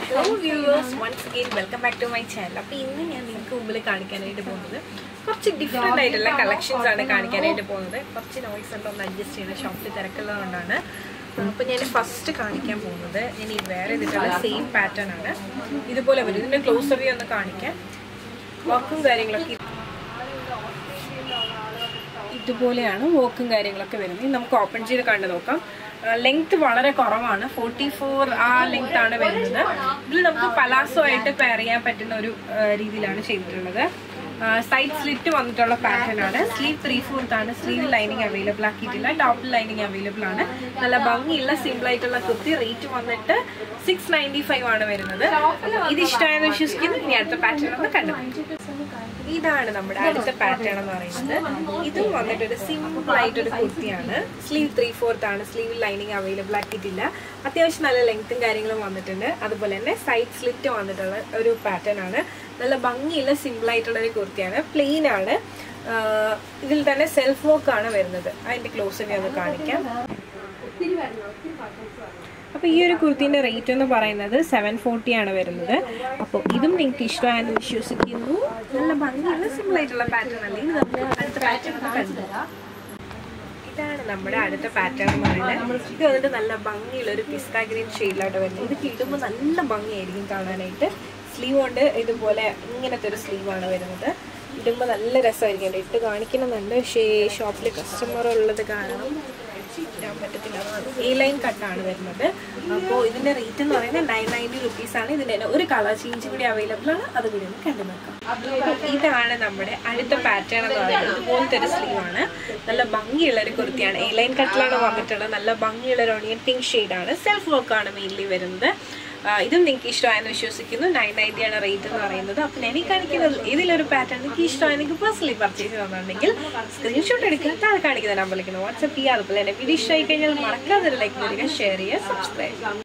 Hello viewers, once again welcome back to my channel. അപ്പോൾ ഇന്ന് ഞാൻ നിങ്ങൾക്ക് മുമ്പിൽ കാണിക്കാനായിട്ട് പോകുന്നത് കുറച്ച് ഡിഫറെൻ്റ് ആയിട്ടുള്ള കളക്ഷൻസ് ആണ് കാണിക്കാനായിട്ട് പോകുന്നത്. കുറച്ച് നോയ്സ് ഉണ്ടോ ഒന്ന് അഡ്ജസ്റ്റ് ചെയ്യുന്ന ഷോപ്പിൽ തിരക്കുള്ളതുകൊണ്ടാണ്. അപ്പോൾ ഞാൻ ഫസ്റ്റ് കാണിക്കാൻ പോകുന്നത് ഞാൻ ഈ വേറെ ഇതിട്ടുള്ള സെയിം പാറ്റേൺ ആണ്. ഇതുപോലെ വരും. ഇതിൻ്റെ ക്ലോസ് റിവ്യൂ ഒന്ന് കാണിക്കാം. വർക്കും കാര്യങ്ങളൊക്കെ ഇതുപോലെയാണ് വർക്കും കാര്യങ്ങളൊക്കെ വരുന്നത്. നമുക്ക് ഓപ്പൺ ചെയ്ത് കണ്ടു നോക്കാം. ലെങ്ത് വളരെ കുറവാണ്, 44 ആ ലെങ്ത് ആണ് വരുന്നത്. ഇതിൽ നമുക്ക് പലാസോ ആയിട്ട് പെയർ ചെയ്യാൻ പറ്റുന്ന ഒരു രീതിയിലാണ് ചെയ്തിട്ടുള്ളത്. സൈഡ് സ്ലിറ്റ് വന്നിട്ടുള്ള പാറ്റേൺ ആണ്. സ്ലീവ് 3/4 ആണ്. സ്ലീവ് ലൈനിങ് അവൈലബിൾ ആക്കിയിട്ടില്ല. ടോപ്പിൽ ലൈനിങ് അവൈലബിൾ ആണ്. നല്ല ഭംഗിയുള്ള സിമ്പിൾ ആയിട്ടുള്ള കുർത്തി. റേറ്റ് വന്നിട്ട് 695 ആണ് വരുന്നത്. ഇത് ഇഷ്ടമായെന്ന് വിശ്വസിക്കുന്നു. ഇനി അടുത്ത പാറ്റേൺ ഒന്ന് കണ്ടു. ഇതാണ് നമ്മുടെ അടുത്ത പാറ്റേൺ എന്ന് പറയുന്നത്. ഇതും വന്നിട്ട് ഒരു സിമ്പിൾ ആയിട്ടൊരു കുർത്തിയാണ്. സ്ലീവ് 3/4 ആണ്. സ്ലീവ് ലൈനിങ് അവൈലബിൾ ആക്കിയിട്ടില്ല. അത്യാവശ്യം നല്ല ലെങ്ത്തും കാര്യങ്ങളും വന്നിട്ടുണ്ട്. അതുപോലെ തന്നെ സൈഡ് സ്ലിറ്റ് വന്നിട്ടുള്ള ഒരു പാറ്റേൺ ആണ്. നല്ല ഭംഗിയുള്ള സിമ്പിൾ ആയിട്ടുള്ള ഒരു കുർത്തിയാണ്. പ്ലെയിൻ ആണ്. ഇതിൽ തന്നെ സെൽഫ് വർക്ക് ആണ് വരുന്നത്. അതിന്റെ ക്ലോസ് ഞാൻ ഒന്ന് കാണിക്കാം. അപ്പോൾ ഈ ഒരു കുർത്തിന്റെ റേറ്റ് എന്ന് പറയുന്നത് 740 ആണ് വരുന്നത്. അപ്പോൾ ഇതും നിങ്ങൾക്ക് ഇഷ്ടമായെന്ന് വിശ്വസിക്കുന്നു. നല്ല ഭംഗിയുള്ള സിമ്പിൾ ആയിട്ടുള്ള പാറ്റേൺ അല്ലേ. ഇത് നമുക്ക് അടുത്ത പാറ്റേൺ ഒന്ന് കണ്ടുതരാം. ഇതാണ് നമ്മുടെ അടുത്ത പാറ്റേൺ എന്ന് പറയുന്നത്. ഇത് വന്നിട്ട് നല്ല ഭംഗിയുള്ള ഒരു പിസ്ത ഗ്രീൻ ഷെയ്ഡിലോട്ട് വരുന്നത്. ഇത് കിട്ടുമ്പോൾ നല്ല ഭംഗിയായിരിക്കും കാണാനായിട്ട്. സ്ലീവ് കൊണ്ട് ഇതുപോലെ ഇങ്ങനത്തെ ഒരു സ്ലീവാണ് വരുന്നത്. ഇടുമ്പോൾ നല്ല രസമായിരിക്കും. ഇട്ട് കാണിക്കണമെന്നുണ്ട്, പക്ഷേ ഷോപ്പിൽ കസ്റ്റമർ ഉള്ളത് കാരണം ഇടാൻ പറ്റത്തില്ല. എ ലൈൻ കട്ടാണ് വരുന്നത്. അപ്പോൾ ഇതിൻ്റെ റേറ്റ് എന്ന് പറയുന്നത് 990 റുപ്പീസാണ്. ഇതിൻ്റെ ഒരു കളർ ചേഞ്ച് കൂടി അവൈലബിൾ ആണ്. അത് കൂടി ഒന്ന് കണ്ടു നോക്കാം. ഇതാണ് നമ്മുടെ അടുത്ത പാറ്റേൺ എന്ന് പറയുന്നത്. ഇതുപോലത്തെ ഒരു സ്ലീവാണ്. നല്ല ഭംഗിയുള്ള ഒരു കുർത്തിയാണ്. എ ലൈൻ കട്ടിലാണ് വന്നിട്ടുള്ളത്. നല്ല ഭംഗിയുള്ള ഒരു ഓണിയൻ പിങ്ക് ഷെയ്ഡാണ്. സെൽഫ് വർക്കാണ് മെയിൻലി വരുന്നത്. ഇതും നിങ്ങൾക്ക് ഇഷ്ടമായെന്ന് വിശ്വസിക്കുന്നു. 990 ആണ് റേറ്റ് എന്ന് പറയുന്നത്. അപ്പം ഞാൻ ഈ കാണിക്കുന്നത് ഇതിലൊരു പാറ്റേൺ എനിക്ക് ഇഷ്ടമായി നിങ്ങൾക്ക് പേഴ്സണലി പർച്ചേസ് ചെയ്യുന്നുണ്ടെങ്കിൽ സ്ക്രീൻഷോട്ട് എടുക്കുക. താഴെ കാണിക്കുന്ന നമ്പറിലേക്ക് വാട്സ്ആപ്പ് ചെയ്യുക. അതുപോലെ തന്നെ വീഡിയോ ഇഷ്ടമായി കഴിഞ്ഞാൽ മറക്കാതെ ലൈക്ക് ചെയ്യുക, ഷെയർ ചെയ്യുക, സബ്സ്ക്രൈബ് ചെയ്യുക.